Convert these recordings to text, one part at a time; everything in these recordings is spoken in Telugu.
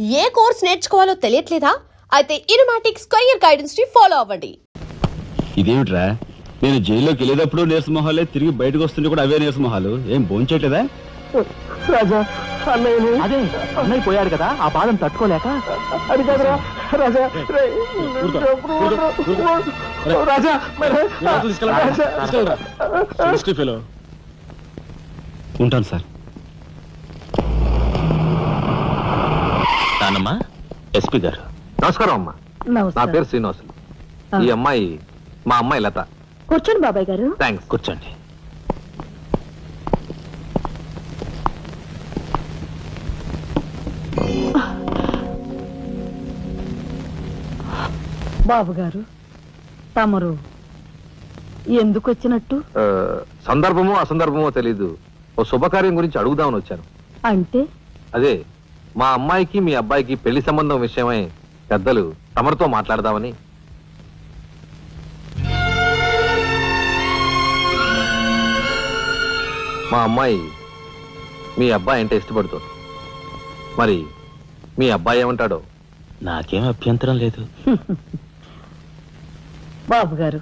ఏ కోర్స్ నేర్చుకోవాలో తెలియట్లేదా? అయితే ఇనుమాటిక్ స్క్వేర్ గైడెన్స్ ని ఫాలో అవ్వండి. ఇదేమిట్రా, నేను జైల్లోకి వెళ్ళేటప్పుడు నీరసమొహాలే, తిరిగి బయటకు వస్తుంటే కూడా అవే నీరసమొహాలు. ఏం భోంచేయట్లేదా? రాజా, అన్నయ్యని అదే అన్నయ్య పోయాడు కదా, ఆ బాధను తట్టుకోలేక. అది కాదురా రాజా. రాజా ఉంటాను సార్. నానమ్మా, ఎస్పీ గారు. నమస్కారం అమ్మా. నా పేరు శ్రీనివాసులు. ఈ అమ్మాయి మా అమ్మాయి లత. కూర్చోండి బాబాయ్ గారు. థ్యాంక్స్. కూర్చోండి. బాబు గారు, తమరు ఎందుకు వచ్చినట్టు? సందర్భమో అసందర్భమో తెలీదు, ఓ శుభకార్యం గురించి అడుగుదామని వచ్చాను. అంటే అదే మా అమ్మాయికి మీ అబ్బాయికి పెళ్లి సంబంధం విషయమై పెద్దలు తమరితో మాట్లాడదామని. మా అమ్మాయి మీ అబ్బాయి అంటే ఇష్టపడుతుంది. మరి మీ అబ్బాయి ఏమంటాడో? నాకేం అభ్యంతరం లేదు. బాబు గారు,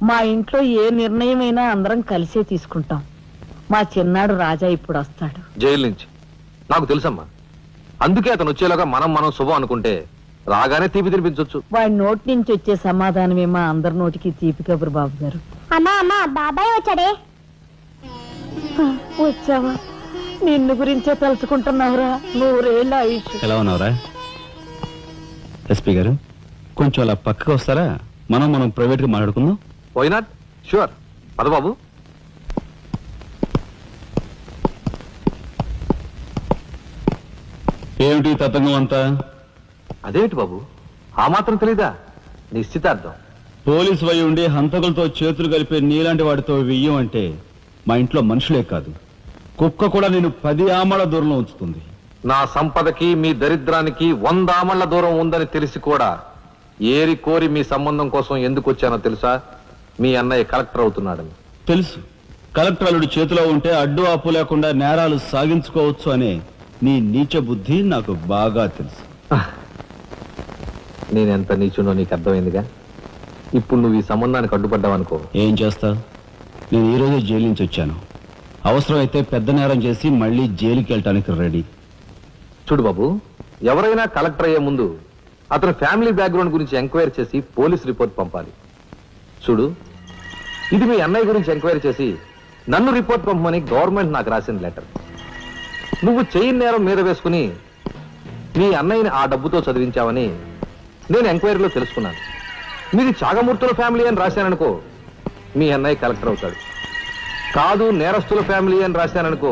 మా ఇంట్లో ఏ నిర్ణయమైనా అందరం కలిసే తీసుకుంటాం. మా చిన్నాడు రాజా ఇప్పుడు వస్తాడు జైలు నుంచి. నాకు తెలుసమ్మా, అందుకే అతను వచ్చేలాగా మనం శుభం అనుకుంటే రాగానే తీపి తినిపించవచ్చు. వాడి నోటి నుంచి వచ్చే సమాధానమే మా అందరి నోటికి తీపి కబురు. బాబు గారు, అమ్మా బాబాయ్ వచ్చాడే. వచ్చావా? నిన్ను గురించే తలుచుకుంటున్నావురా. 100 ఏళ్ళ ఆయుష్. ఎలా ఉన్నావురా? ఎస్పీ గారు, కొంచెం అలా పక్కకు వస్తారా? మనం ప్రైవేట్ గా మాట్లాడుకుందాం. Why not? షూర్. పద బాబు. ఏమిటి తతంగం అంతా? అదేమిటి బాబు, ఆ మాత్రం తెలీదా? నిశ్చితార్థం. పోలీసు వై ఉండి హంతకులతో చేతులు కలిపే నీలాంటి వాడితో వెయ్యం అంటే మా ఇంట్లో మనుషులే కాదు, కుక్క కూడా నేను 10 ఆమళ్ల దూరంలో ఉంచుతుంది. నా సంపదకి మీ దరిద్రానికి 100 ఆమళ్ల దూరం ఉందని తెలిసి కూడా ఏరి కోరి మీ సంబంధం కోసం ఎందుకు వచ్చానో తెలుసా? మీ అన్నయ్య కలెక్టర్ అవుతున్నాడని. తెలుసు. కలెక్టర్ అల్లుడి చేతిలో ఉంటే అడ్డు ఆపు లేకుండా నేరాలు సాగించుకోవచ్చు అనే నీ నీచ బుద్ధి నాకు బాగా తెలుసు. నేనెంత నీచునో నీకు అర్థమైందిగా. ఇప్పుడు నువ్వు ఈ సంబంధానికి అడ్డుపడ్డావనుకో, ఏం చేస్తావు? నేను ఈ రోజే జైలు నుంచి వచ్చాను. అవసరమైతే పెద్ద నేరం చేసి మళ్ళీ జైలుకి వెళ్ళటానికి రెడీ. చూడు బాబు, ఎవరైనా కలెక్టర్ అయ్యే ముందు అతని ఫ్యామిలీ బ్యాక్గ్రౌండ్ గురించి ఎంక్వైరీ చేసి పోలీస్ రిపోర్ట్ పంపాలి. చూడు, ఇది మీ అన్నయ్య గురించి ఎంక్వైరీ చేసి నన్ను రిపోర్ట్ పంపమని గవర్నమెంట్ నాకు రాసిన లెటర్. నువ్వు చెయ్యి నేరం మీద వేసుకుని మీ అన్నయ్యని ఆ డబ్బుతో చదివించావని నేను ఎంక్వైరీలో తెలుసుకున్నాను. మీది చాగమూర్తుల ఫ్యామిలీ అని రాశాననుకో, మీ అన్నయ్య కలెక్టర్ అవుతాడు. కాదు, నేరస్తుల ఫ్యామిలీ అని రాశాననుకో,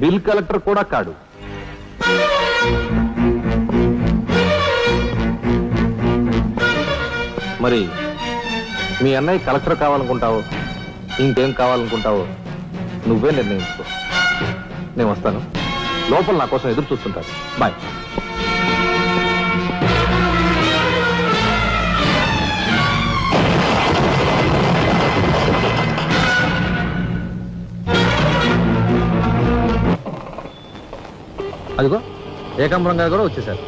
బిల్ కలెక్టర్ కూడా కాడు. మరి మీ అన్నయ్య కలెక్టర్ కావాలనుకుంటావో ఇంకేం కావాలనుకుంటావో నువ్వే నిర్ణయించుకో. నేను వస్తాను. లోపల నా కోసం ఎదురు చూస్తుంటాను. బాయ్. అదిగో ఏకాంబరం గారు కూడా వచ్చేసారు.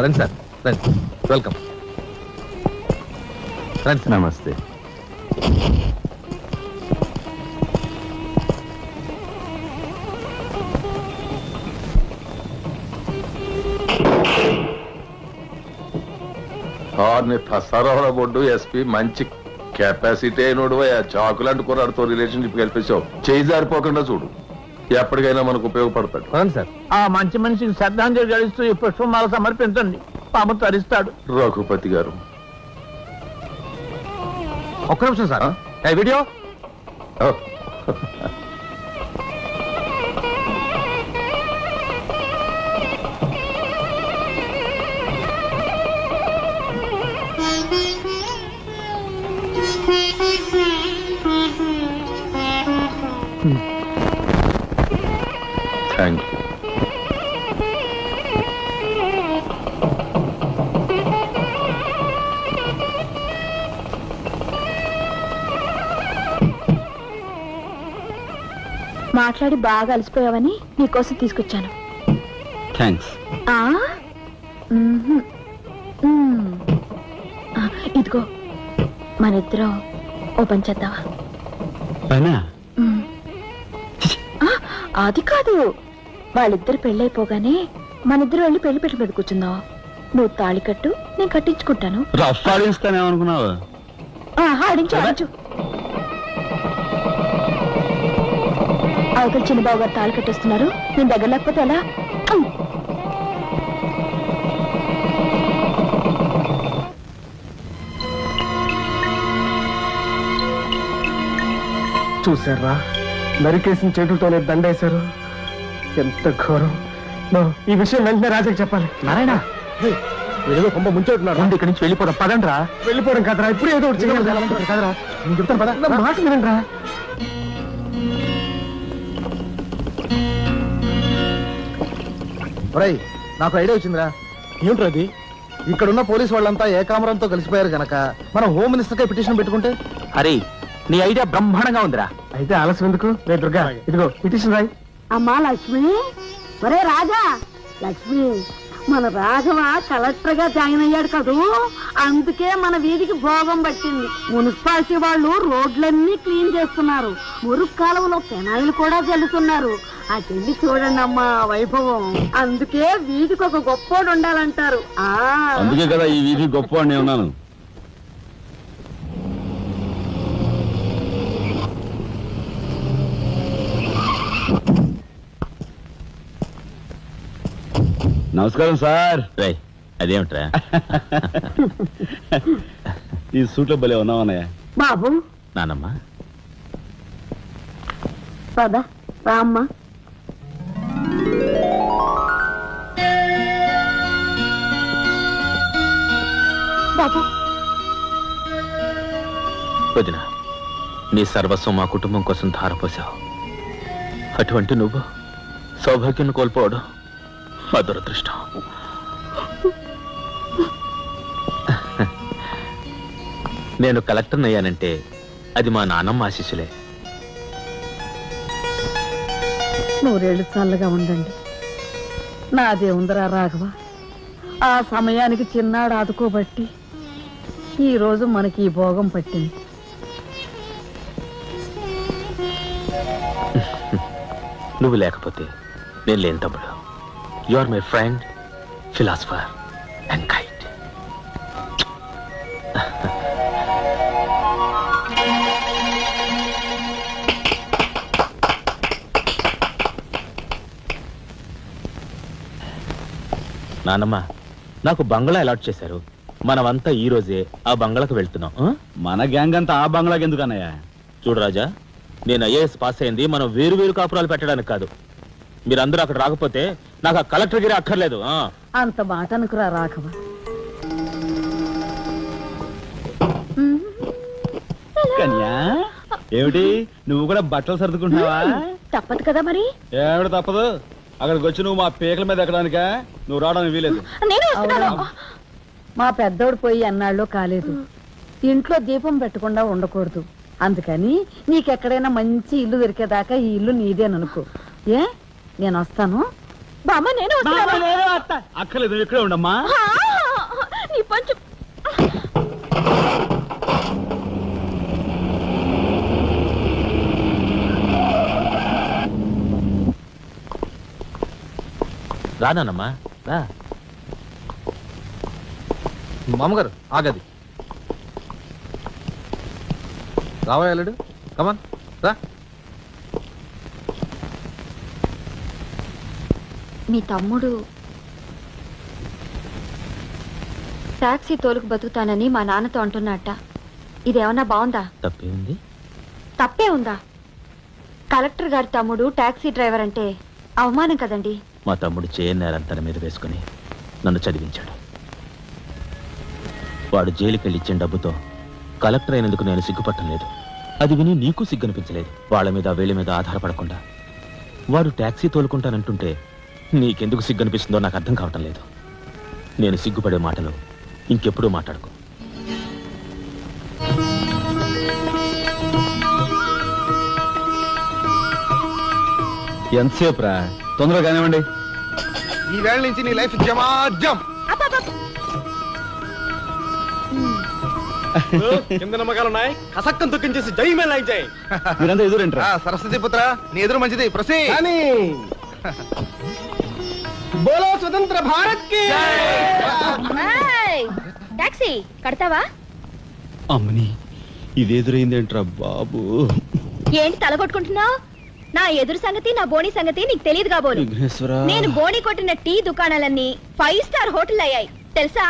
రండి సార్, రండి. వెల్కమ్. రండి. నమస్తే. సరఫరా బొడ్డు ఎస్పీ మంచి కెపాసిటీ అయినోడు. చాకులాంటి కుర్రాడితో రిలేషన్షిప్ కల్పించావు. చేయి జారిపోకుండా చూడు, ఎప్పటికైనా మనకు ఉపయోగపడతాడు. రండి సార్. ఆ మంచి మనిషికి శ్రద్ధాంజలి గడిస్తూ ఈ పుష్పమాల సమర్పించండి. పాము తరిస్తాడు. రఘుపతి గారు, ఒక్క నిమిషం సార్. Video thank you. మాట్లాడి బాగా అలసిపోయావని నీకోసం తీసుకొచ్చాను. థ్యాంక్స్. ఆ? మ్మ్హ్. మ్మ్. ఆ, ఇదిగో మన ఇద్దరం ఓ పని చేద్దావా? పైనా మ్మ్. ఆ, అది కాదు, వాళ్ళిద్దరు పెళ్ళైపోగానే మనిద్దరు వెళ్ళి పెళ్లి పెట్టి మీద కూర్చుందాం. నువ్వు తాళి కట్టు, నేను కట్టించుకుంటాను. రఫ్ ఆడిస్తానేమనుకున్నావు? ఆడించు ఆడించు. అవతల చిన్నబాబు గారు తాళి కట్టేస్తున్నారు, నేను దగ్గర లేకపోతే ఎలా? చూసారా, నరికేసిన చేతులతోనే దండేశారు. ఎంత ఘోరం. నో, ఈ విషయం వెంటనే రాజాకి చెప్పాలి. నారాయణ, ఏదో కొంప ముంచెట్టున్నారు. ఇక్కడి నుంచి వెళ్ళిపోదాం పదండ్రా. వెళ్ళిపోవడం కదరా, ఇప్పుడు ఏదో ఒకటి చేయాలి కదరా. నేను చెప్తాను పద, నా మాట వినండిరా. నాకు ఐడియా వచ్చిందిరా. ఏమిట్రా అది? ఇక్కడున్న పోలీసు వాళ్ళంతా ఏకామరంతో కలిసిపోయారు గనక మనం హోమ్ మినిస్టర్ కే పిటిషన్ పెట్టుకుంటే. హరి, నీ ఐడియా బ్రహ్మాండంగా ఉందిరా. అయితే ఆలస్యం ఎందుకు? రే దుర్గా, ఇదిగో పిటిషన్ రాయి. అమ్మా లక్ష్మి, ఒరే రాజా, లక్ష్మి, మన రాఘవ కలెక్టర్ గా జాయిన్ అయ్యాడు కదూ, అందుకే మన వీధికి భోగం పట్టింది. మున్సిపాలిటీ వాళ్ళు రోడ్లన్నీ క్లీన్ చేస్తున్నారు, మురుగు కాలువలో పెనాయిలు కూడా చల్లుతున్నారు. ఆ చెల్లి చూడండి అమ్మా వైభవం. అందుకే వీధికి ఒక గొప్పోడు ఉండాలంటారు. అందుకే కదా ఈ వీధి గొప్ప నేను ఉన్నాను. నమస్కారం సార్. అదేమిట్రా ఈ సూట్లో భలే ఉన్నావన్నయ్య. బాబు నానమ్మ, పద రామ్మా. బాబు, వదిన, నీ సర్వస్వం మా కుటుంబం కోసం ధారపోసావు. అటువంటి నువ్వు సౌభాగ్యం కోల్పోవడం మా దురదృష్టం. నేను కలెక్టర్ అయ్యానంటే అది మా నాన్నమ్మ ఆశీస్సులే. నూరేళ్లు చల్లగా ఉండండి. నాదే ఉందరా రాఘవ, ఆ సమయానికి చిన్నాడు ఆదుకోబట్టి ఈ రోజు మనకి ఈ భోగం పట్టింది. నువ్వు లేకపోతే నేను లేని తమ్ముడు. You are my friend, philosopher and guide. నానమ్మ, నాకు బంగ్లా అలాట్ చేశారు. మనమంతా ఈ రోజే ఆ బంగ్లాకు వెళ్తున్నాం. మన గ్యాంగ్ అంతా ఆ బంగ్లాకి ఎందుకు అన్నయ్య? చూడు రాజా, నేను ఐఏఎస్ పాస్ అయింది మనం వేరు వేరు కాపురాలు పెట్టడానికి కాదు. మీరందరూ అక్కడ రాకపోతే నాకు ఆ కలెక్టర్ గిరి అక్కర్లేదు. అంత మాట అనుకురా రాఘవ. కన్యా, ఏమిటి నువ్వు కూడా బట్టలు సర్దుకుంటున్నావా? తప్పదు కదా మరి. ఏమిటి తప్పదు? అక్కడికి వచ్చి నువ్వు మా పీకల మీద ఎక్కడానికా? నువ్వు రావడానికి వీలేదు. మా పెద్దోడు పోయి అన్నాళ్ళు కాలేదు. ఇంట్లో దీపం పెట్టకుండా ఉండకూడదు. అందుకని నీకెక్కడైనా మంచి ఇల్లు దొరికేదాకా ఈ ఇల్లు నీదేననుకో. ఏ, నేను వస్తాను. బామ్మ, నేను అక్కర్లేదు, నువ్వు ఇక్కడే ఉండమ్మా. నీ పంచు. రానమ్మా, రా. మామగారు ఆగది. రావాయలుడు, కమాన్ రా. మీ తమ్ముడు టాక్సీ తోలుకు బతుకుతానని మా నాన్నతో అంటున్నట్ట. ఇదేమన్నా బాగుందా? తప్పే ఉంది. తప్పే ఉందా? కలెక్టర్ గారి తమ్ముడు టాక్సీ డ్రైవర్ అంటే అవమానం కదండి. మా తమ్ముడు చేయన్నారని తన మీద వేసుకుని నన్ను చదివించాడు. వాడు జైలుకెళ్ళి ఇచ్చిన డబ్బుతో కలెక్టర్ అయినందుకు నేను సిగ్గుపట్టలేదు. అది విని నీకు సిగ్గనిపించలేదు. వాళ్ళ మీద వీళ్ళ మీద ఆధారపడకుండా వాడు టాక్సీ తోలుకుంటానంటుంటే నీకెందుకు సిగ్గనిపిస్తుందో నాకు అర్థం కావటం లేదు. నేను సిగ్గుపడే మాటలు ఇంకెప్పుడూ మాట్లాడుకో. ఎంతసేపు రా? తొందరగా కానివ్వండి. ఈ వేళ నుంచి నీ లైఫ్ జమాజం. కింద నమ్మకాలున్నాయి, కసక్కం తొక్కించేసి జై మేళ జై. మీరంతా ఎదురేంట్రా? సరస్వతి పుత్ర, నీ ఎదురు మంచిది. ప్రసీ బోలో స్వతంత్ర భారత్ కి. టాక్సీ కడతావా? అమ్మని ఇది ఎదురైందేంట్రా బాబు? ఏంటి తల కొట్టుకుంటున్నావు? నా ఎదురు సంగతి, నా బోని సంగతి నీకు తెలియదు కాబోలు. విఘ్నేశ్వరా, నేను బోని కొట్టిన టీ దుకాణాలన్నీ 5 స్టార్ హోటల్ అయ్యాయి తెలుసా?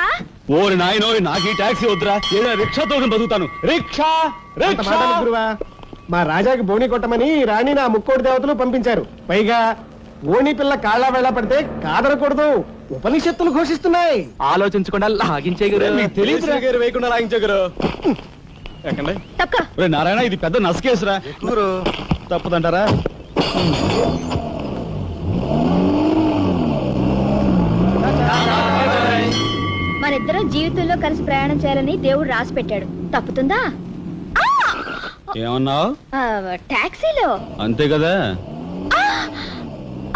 ఓరి నాయనో, నాకు ఈ టాక్సీ వద్దురా, ఏదో రిక్షాతో బతుకుతాను. Rickshaw rickshaw. గురువా, మా రాజాకి బోని కొట్టమని రాణి నా ముక్కోటి దేవతలు పంపించారు. పైగా ఓణి పిల్ల కాళ్ళ వేళ పడితే కాదనకూడదు, ఉపనిషత్తులు ఘోషిస్తున్నాయి. ఆలోచించకుండా లాగించే మీకు తెలియదు వేయకుండా లాగించగరు. ఎక్కండి. తక్క ఒరే నారాయణ, ఇది పెద్ద నసకేసురా. గురు తప్పదంటారా? మనిద్దరం జీవితంలో కలిసి ప్రయాణం చేయాలని దేవుడు రాసి పెట్టాడు. తప్పుతుందా? ఏమన్నావు? టాక్సీలో. అంతే కదా.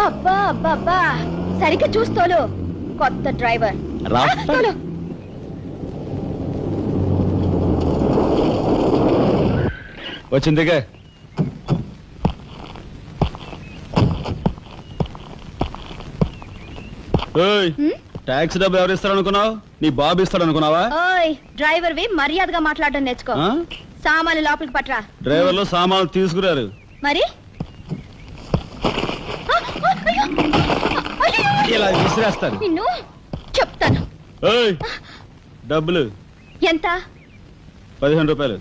అబ్బా అబ్బా అబ్బా, సరిగ్గా చూస్తోలు. కొత్త డ్రైవర్. తోలు. వచ్చిందిగా. టాక్సీ డబ్బు ఎవరు ఇస్తారు అనుకున్నావు? నీ బాబు ఇస్తాడు అనుకున్నావా? ఓయ్ డ్రైవర్ వి మర్యాదగా మాట్లాడడం నేర్చుకో. ఆ? సామాన్లు లోపలికి పట్రా. డ్రైవర్లు సామాన్లు తీసుకురారు. మరి ఇలా విసిరేస్తారు. నిన్ను చెప్తాను. ఏయ్, డబ్బులు ఎంత? 15 రూపాయలు.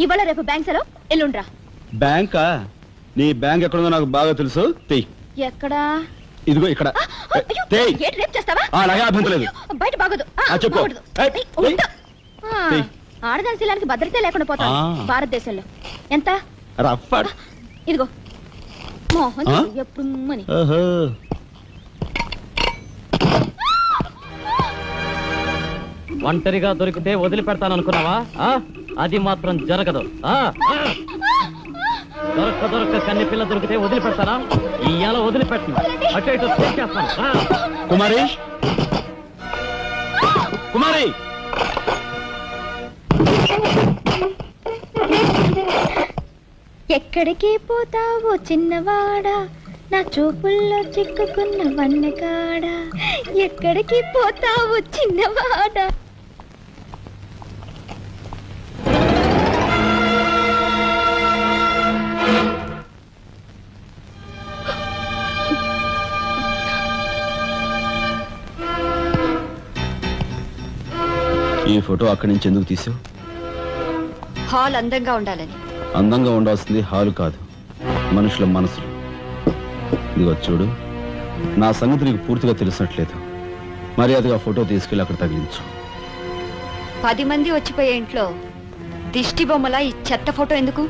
ఇవాళ రేపు బ్యాంక్ సెలవు, ఎల్లుండ్రా. బ్యాంకా? నీ బ్యాంక్ ఎక్కడుందో నాకు బాగా తెలుసు. తెయ్. ఎక్కడా? ఇదిగో ఇక్కడ. అయ్యో, తెయ్. ఏంటి రేపు చేస్తావా? అలాగే అభ్యంతరం లేదు. బయట బాగోదు. చెప్పు. బాగోదు. ఏయ్, ఏయ్, తెయ్. ఉండు. తెయ్. ఆడదాని శీలానికి భద్రత లేకుండా పోతాం భారతదేశంలో. ఎంత? రఫ్. ఇదిగో మోహన్ ఆ? ఎప్పుడు మని. ఓహో. ఒంటరిగా దొరికితే వదిలిపెడతాను అనుకున్నావా? అది మాత్రం జరగదు. దొరక్క కన్ని పిల్ల దొరికితే వదిలిపెడతానా? ఇయ్యాల వదిలిపెట్టను. అటు ఇటు చేస్తాను. కుమారి, కుమారి, ఎక్కడికి పోతావో చిన్నవాడా, నా చూపుల్లో చిక్కుకున్న వన్నకాడా. ఎక్కడికి పోతావో చిన్నవాడా. ఈ ఫోటో అక్కడి నుంచి ఎందుకు తీసావు? హాల్ అందంగా ఉండాలని. అందంగా ఉండాల్సింది హాలు కాదు, మనుషుల మనసులు. ఇదిగో చూడు, నా సంగతి నీకు పూర్తిగా తెలిసినట్లేదు. మర్యాదగా ఫోటో తీసుకెళ్ళి అక్కడ తగిలించు. 10 మంది వచ్చిపోయే ఇంట్లో దిష్టి బొమ్మలా ఈ చెత్త ఫోటో ఎందుకు?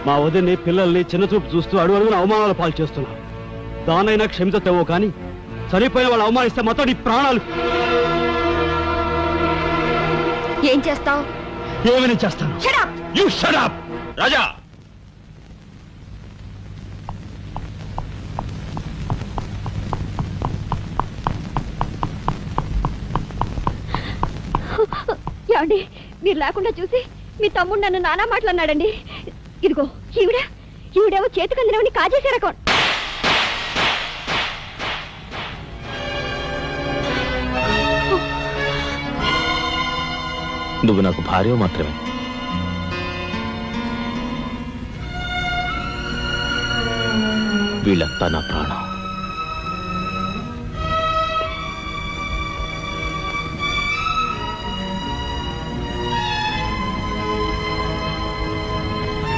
మా వదిని పిల్లల్ని చిన్నచూపు చూస్తూ అడుగున అవమానాలు పాలు చేస్తున్నా. దానైనా క్షమితేవో కానీ చనిపోయిన వాళ్ళు అవమానిస్తే మొత్తం నీ ప్రాణాలు. ఏం చేస్తావు? ఏమైనా చేస్తాను. You shut up, రాజా. ఏమండి, మీరు లేకుండా చూసి మీ తమ్ముడు నన్ను నానా మాట్లాడినాడండి. ఇదిగో ఈవిడేమో చేతికి అందినవని కాజేసే రకం. నువ్వు నాకు భార్య మాత్రమే. వీళ్ళంతా నా ప్రాణం.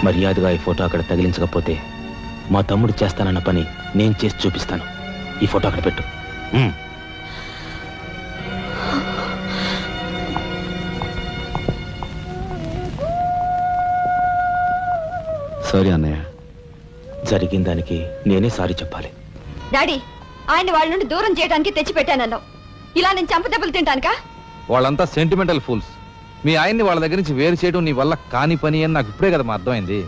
మర్యాదగా ఈ ఫోటో అక్కడ తగిలించకపోతే మా తమ్ముడు చేస్తానన్న పని నేను చేసి చూపిస్తాను. ఈ ఫోటో అక్కడ పెట్టు. సారీ అన్నయ్య. జరిగిన దానికి నేనే సారీ చెప్పాలి. డాడీ, ఆయన వాళ్ళ నుండి దూరం చేయడానికి తెచ్చి పెట్టానన్నావు. ఇలా నేను చంపదెబ్బలు తింటానుకా? వాళ్ళంతా సెంటిమెంటల్ ఫూల్స్. మీ ఆయన్ని వాళ్ళ దగ్గర నుంచి వేరు చేయడం నీ వల్ల కాని పని అని నాకు ఇప్పుడే కదా అర్థమైంది.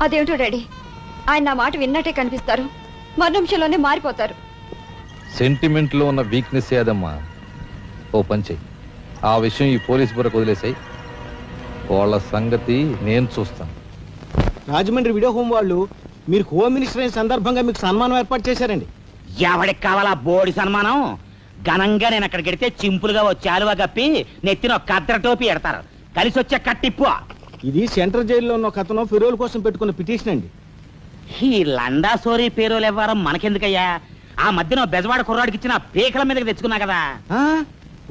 అదేమిటో డాడీ, ఆయన నా మాట విన్నట్టే కనిపిస్తారు మరు నిమిషంలోనే మారిపోతారు. సెంటిమెంట్ లో ఉన్న వీక్నెస్ ఏదమ్మా. ఓ పని చెయ్యి, ఆ విషయం ఈ పోలీస్ బుర్రకు వదిలేసాయి. వాళ్ళ సంగతి నేను చూస్తాను. రాజమండ్రి వీడియో హోమ్ వాళ్ళు మీరు హోమ్ మినిస్టర్ అయిన సందర్భంగా మీకు సన్మానం ఏర్పాటు చేశారండి. ఎవడికి కావాలా బోడి సన్మానం? ఘనంగా నేను అక్కడికి వెడితే చింపులుగా ఓ చాలువా కప్పి నెత్తిన ఒక కద్దర టోపీ ఎడతారు. కలిసి వచ్చే కట్టిప్పు. ఇది సెంట్రల్ జైల్లో ఉన్న ఒక అతను ఫిరోల్ కోసం పెట్టుకున్న పిటిషన్ అండి. ఈ లండా సోరీ పేరోలు ఇవ్వడం మనకెందుకయ్యా? ఆ మధ్యన ఓ బెజవాడ కుర్రాడికి ఇచ్చిన పీకల మీదకి తెచ్చుకున్నా కదా.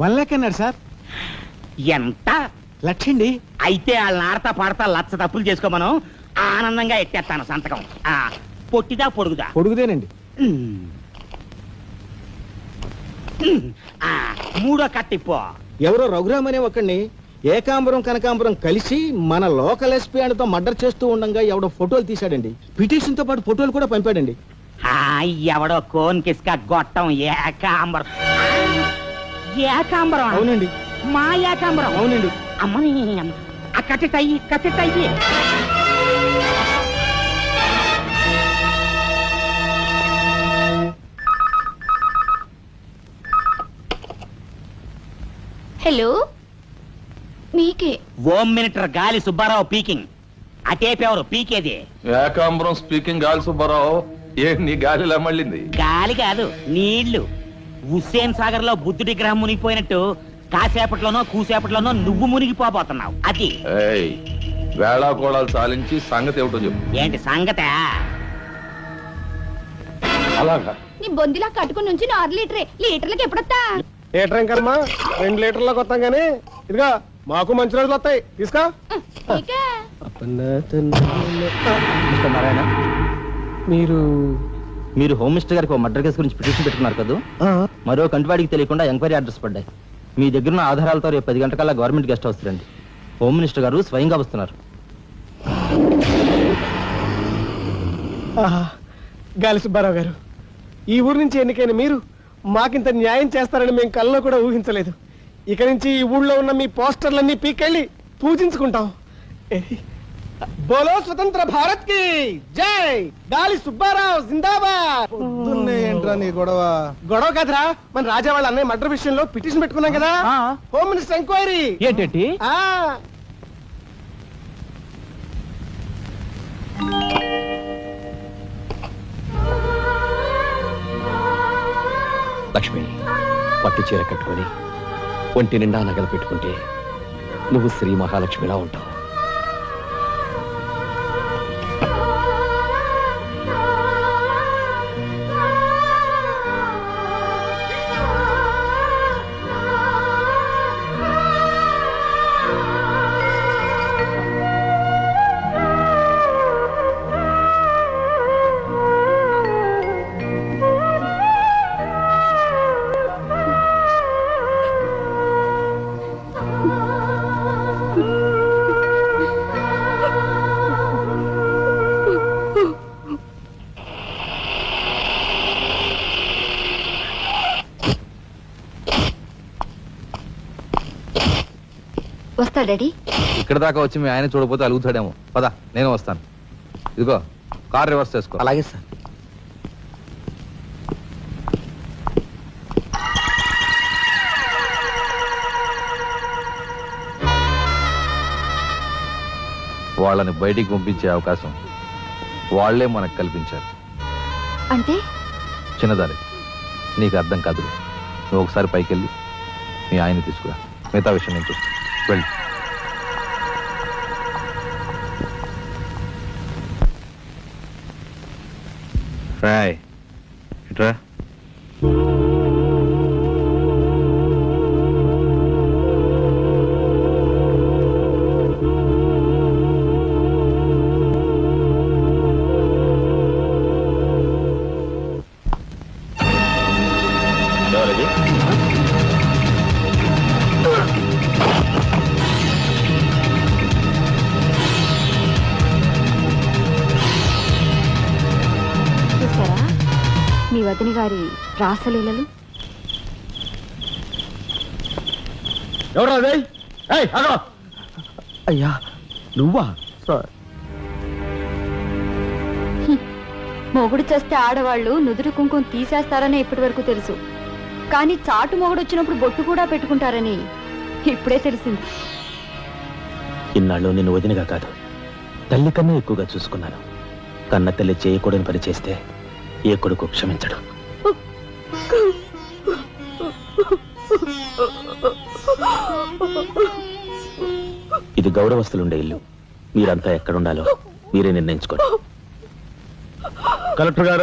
1 లక్ష అన్నారు సార్. ఎంత? లక్షండి. అయితే వాళ్ళని ఆడతా పాడతా లచ్చ తప్పులు చేసుకోమను. ఆనందంగా ఎట్టేస్తాను సంతకం. పొట్టిదా పొడుగుదా? పొడుగుదేనండి. మూడో కట్టిప్పు. ఎవరో రఘురామ్ అనే ఒకడిని ఏకాంబరం కనకాంబరం కలిసి మన లోకల్ ఎస్పీ ఆయనతో మర్డర్ చేస్తూ ఉండగా ఎవడో ఫోటోలు తీశాడండి. పిటిషన్ తో పాటు ఫోటోలు కూడా పంపాడండి. ఎవడో కోన్ కిస్క గొట్టం ఏకాంబరం. ఏకాంబరం? అవునండి. మా ఏకాంబరం? అవునండి. అమ్మని కట్టెట్టయ్యి కట్టెట్టయ్యి. హలో, మీకే. ఓం మినిటర్ గాలి సుబ్బారావు పీకింగ్. అటేపెవరు పీకేది? ఏకాంబరం స్పీకింగ్. గాలి సుబ్బారావు, ఏంటి నీ గాలిలా మళ్ళింది? గాలి కాదు, నీళ్లు. హుస్సేన్ సాగర్ లో బుద్ధుడి గ్రహం మునిగిపోయినట్టు కాసేపట్లోనో కూసేపట్లోనో నువ్వు మునిగిపోబోతున్నావు. అది ఏయ్, వేళాకోళాలు సాలించి సంగతి ఏమిటో చెప్పు. ఏంటి సంగత? అలాగా? నీ బొందిలా కట్టుకుని నుంచి 6 లీటరే. లీటర్లకి ఎప్పుడొస్తా? లీటర్ ఇంకమ్మా 2 లీటర్లకు వస్తాం గానీ ఇదిగా మాకు మంచి రోజులు వస్తాయి. తీసుకో. నీకే. నారాయణ, మీరు హోమ్ మినిస్టర్ గారికి ఒక మర్డర్ కేసు గురించి పిటిషన్ పెట్టుకున్నారు కదా. మరో కంటివాడికి తెలియకుండా ఎంక్వైరీ అడ్రస్ పడ్డాయి. మీ దగ్గర ఉన్న ఆధారాలతో రేపు 10 గంటకల్లా గవర్నమెంట్ గెస్ట్ హౌస్ రండి. హోమ్ మినిస్టర్ గారు స్వయంగా వస్తున్నారు. గాలి సుబ్బారావు గారు, ఈ ఊరు నుంచి ఎన్నికైన మీరు మాకింత న్యాయం చేస్తారని మేము కల్లో కూడా ఊహించలేదు. ఇక నుంచి ఈ ఊళ్ళో ఉన్న మీ పోస్టర్లన్నీ పీకెళ్ళి పూజించుకుంటాం. బోలో స్వతంత్ర భారత్ కి జై. గాలి సుబ్బారావు జిందాబాద్. ఏంట్రా నీ గొడవ? గొడవ కదరా, మన రాజా వాళ్ళ అన్నయ్య మర్డర్ విషయంలో పిటిషన్ పెట్టుకున్నాం కదా. Home minister enquiry. ఏంటి? లక్ష్మి, పట్టు చీర కట్టుకొని ఒంటి నిండా నగలు పెట్టుకుంటే నువ్వు శ్రీ మహాలక్ష్మిలా ఉంటావు. వస్తా డాడీ. ఇక్కడ దాకా వచ్చి మీ ఆయన చూడకపోతే అలుగుతాడేమో. పద, నేను వస్తాను. ఇదిగో కార్ రివర్స్ చేసుకో. అలాగే సార్. వాళ్ళని బయటికి పంపించే అవకాశం వాళ్లే మనకు కల్పించారు. అంటే చిన్నదారి, నీకు అర్థం కాదు. నువ్వు ఒకసారి పైకి వెళ్ళి మీ ఆయన్ని తీసుకురా. మిగతా విషయం నేను చూస్తాను. వెళ్ళి రాయ్ ఇట్రా. ఎవరది? చూసారా మీ వదిన గారి రాసలీలలు? ఎవరా? అయ్యా, నువ్వా? సార్. మొగుడు చేస్తే ఆడవాళ్ళు నుదురు కుంకుమ తీసేస్తారని ఇప్పటి వరకు తెలుసు, కానీ చాటు మొగుడు వచ్చినప్పుడు బొట్టు కూడా పెట్టుకుంటారని ఇప్పుడే తెలిసింది. ఇన్నాళ్ళు నిన్ను వదినగా కాదు, తల్లి కన్నా ఎక్కువగా చూసుకున్నాను. కన్న తల్లి చేయకూడని పని చేస్తే ఏ కొడుకు క్షమించడు. ఇది గౌరవస్తులుండే ఇల్లు. మీరంతా ఎక్కడుండాలో మీరే నిర్ణయించుకోండి. కలెక్టర్ గారు